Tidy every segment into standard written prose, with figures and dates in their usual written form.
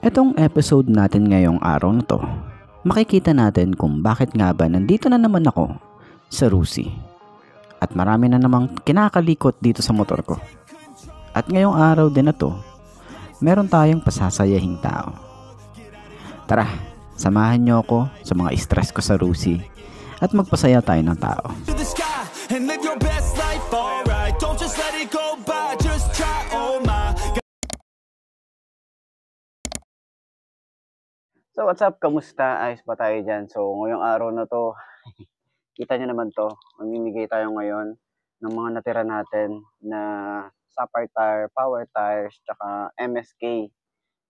Etong episode natin ngayong araw na to, makikita natin kung bakit nga ba nandito na naman ako sa Rusi. At marami na namang kinakalikot dito sa motor ko. At ngayong araw din na to, meron tayong pasasayahing tao. Tara, samahan nyo ako sa mga stress ko sa Rusi at magpasaya tayo ng tao. So what's up? Kamusta? Ayos ba tayo dyan? So ngayong araw na to, kita nyo naman to, mamimigay tayo ngayon ng mga natira natin na Sapphire tire, power tires, tsaka MSK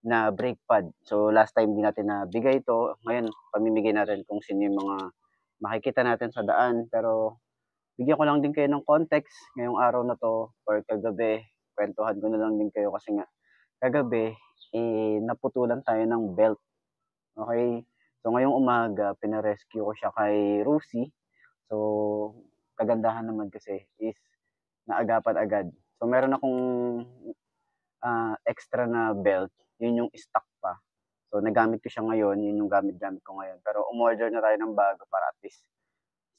na brake pad. So last time hindi natin nabigay ito. Ngayon, pamimigay natin kung sino yung mga makikita natin sa daan. Pero bigyan ko lang din kayo ng context ngayong araw na to or kagabi. Kwentuhan ko na lang din kayo kasi nga kagabi, naputulan tayo ng belt. Okay? So ngayong umaga, pinarescue ko siya kay Rusi. So kagandahan naman kasi is naagapan agad. So meron akong extra na belt, yun yung stock pa. So nagamit ko siya ngayon, yun yung gamit ko ngayon. Pero umorder na tayo ng bago para at least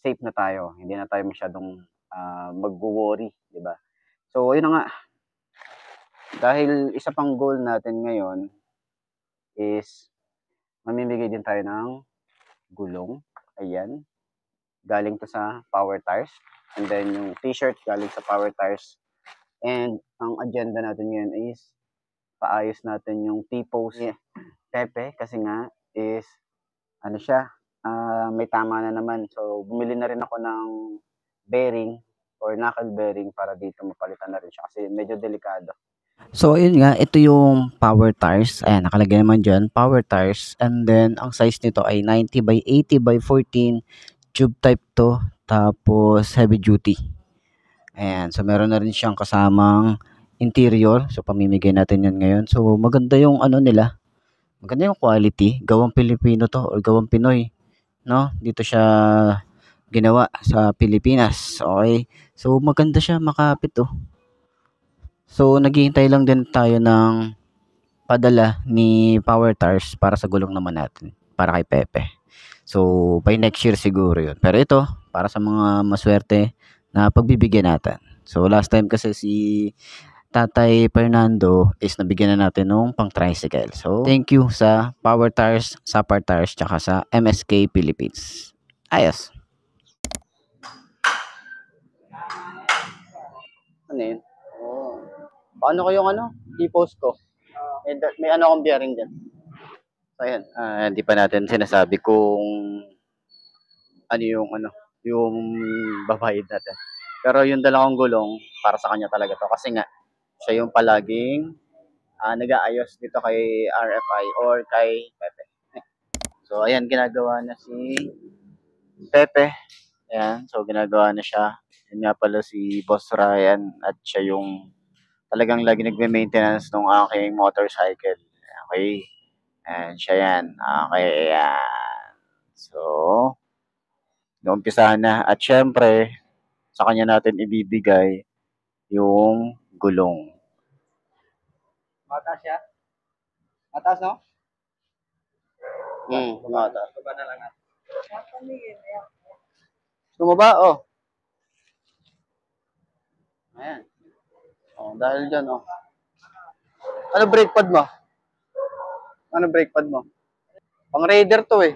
safe na tayo. Hindi na tayo masyadong mag-worry, di ba? So yun na nga. Dahil isa pang goal natin ngayon is mamimigay din tayo ng gulong. Ayan. Galing to sa Power Tires. And then yung t-shirt galing sa Power Tires. And ang agenda natin ngayon is paayos natin yung T-post ni Pepe kasi nga is ano siya, may tama na naman. So bumili na rin ako ng bearing or knuckle bearing para dito mapalitan na rin siya kasi medyo delikado. So ayun nga, ito yung Power Tires. Ayan, nakalagay naman dyan, Power Tires. And then ang size nito ay 90 by 80 by 14, tube type to, tapos heavy duty. Ayan, so meron na rin siyang kasamang interior. So pamimigay natin yan ngayon. So maganda yung ano nila. Maganda yung quality. Gawang Pilipino to or gawang Pinoy. No? Dito siya ginawa sa Pilipinas. Okay? So maganda siya, makapit oh. So naghihintay lang din tayo ng padala ni Power Tires para sa gulong naman natin. Para kay Pepe. So by next year siguro yun. Pero ito, para sa mga maswerte na pagbibigyan natin. So last time kasi si Tatay Fernando is nabigyan na natin ng pang tricycle. So thank you sa Power Tires, Sapphire Tires, tsaka sa MSK Philippines. Ayos. Ano yun? Oh. Paano ko yung T-post ko? May ano akong bearing dyan. So ayan, hindi pa natin sinasabi kung yung babayad natin. Pero yung dalawang gulong, para sa kanya talaga to. Kasi nga, siya yung palaging nag-aayos dito kay RFI or kay Pepe. So, ayan, ginagawa na si Pepe. Ayan, so ginagawa na siya. Yan nga pala si Boss Ryan at siya yung talagang lagi nagme-maintenance ng aking motorcycle. Okay. And siya yan. Okay, ayan. So, naumpisahan na. At syempre, sa kanya natin ibibigay yung gulong. Mataas siya? Mataas, no? Mataas. Baba na lang natin. Sumaba, oh. Ayan. Oh, dahil dyan, oh. Ano brake pad mo? Ano brake pad mo? Pang Raider to, eh.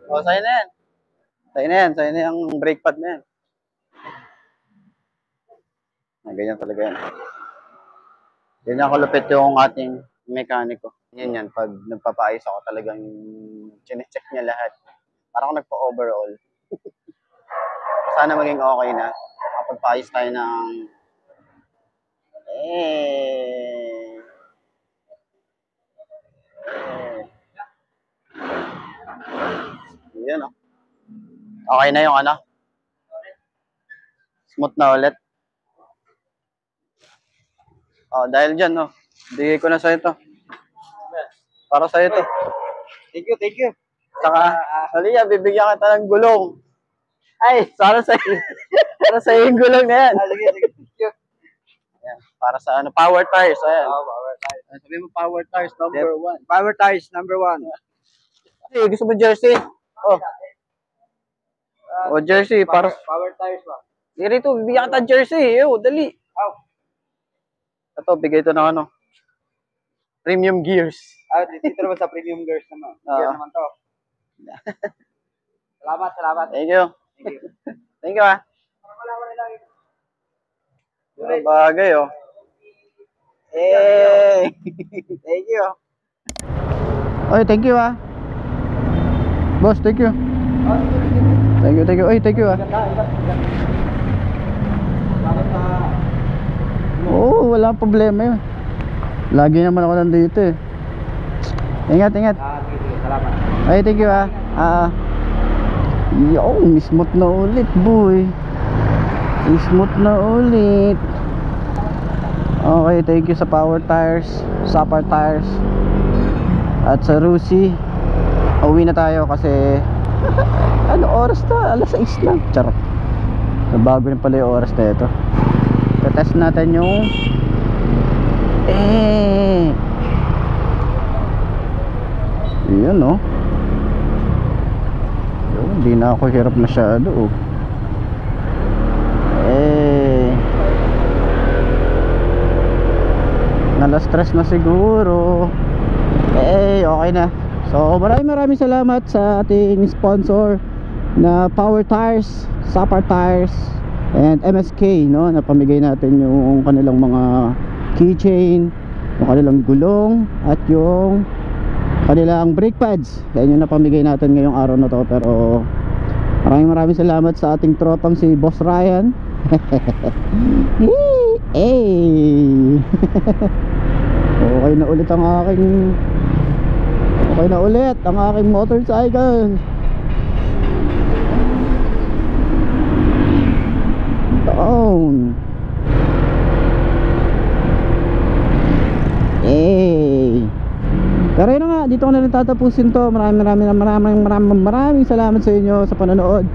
Oh, sa'yo na yan. Sa'yo na yung brake pad na yan. Ganyan talaga yan. Ganyan kalupit yung ating mekaniko. Yan, pag nagpapaayos ako talagang chinecheck niya lahat. Parang ako nagpa-overall. Sana maging okay na. Kapagpaayos tayo ng Yan, oh. Okay na yung smooth na ulit. Oh, dahil dyan, no. Bigay ko na sa'yo to. Para sa'yo to. Thank you. Saka, Halia, bibigyan kita ng gulong. Ay, sana sa'yo. Para sa'yo yung gulong na yan. Sige. Thank you. Ayan. Para sa ano, power tires. Ayan. Power tires. Sabi mo power tires number 1. Power tires number 1. Hey, gusto mo jersey? Oh. Jersey para Power tires ba? dito, bibigyan kita jersey. Dali. Ito, bigay ito ng ano. Premium gears. Dito naman sa premium gears naman. Gear naman to. Salamat. Thank you. Thank you, Bagay, Hey! Thank you. Oy, thank you Boss, thank you. Thank you. Oy, thank you Oo, wala problema yun. Lagi naman ako nandito eh. Ingat. Salamat. Ay, thank you smooth na ulit boy. Smooth na ulit. Okay, thank you sa Power Tires, Sapar Tires, at sa Rusi. Uwi na tayo kasi ano oras na? Alas 6 na. Charot. Bago rin pala yung oras na ito. Test natin yung yun hindi na ako hirap masyado nala-stress na siguro okay na. So maraming salamat sa ating sponsor na Power Tires, Sapar Tires and MSK napamigay natin yung kanilang mga keychain, yung kanilang gulong at yung kanilang brake pads. Yan yung napamigay natin ngayong araw na to. Pero maraming salamat sa ating tropang si Boss Ryan. Okay na ulit ang aking motorcycle. Down. Pero yun nga, dito ko na rin tatapusin to. Maraming salamat sa inyo sa panonood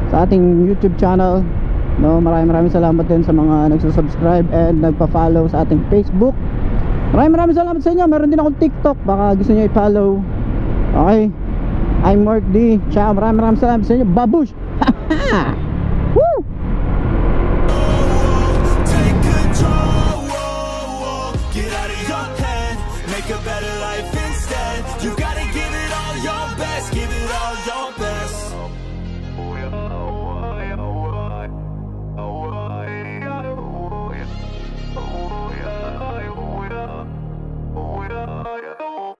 sa ating YouTube channel. Maraming salamat din sa mga nagsusubscribe and nagpa-follow sa ating Facebook. Maraming salamat sa inyo. Meron din akong TikTok, baka gusto nyo i-follow. Okay, I'm Mark D. Ciao, maraming salamat sa inyo. Babush! Woo! Take control, get out of your head, make a better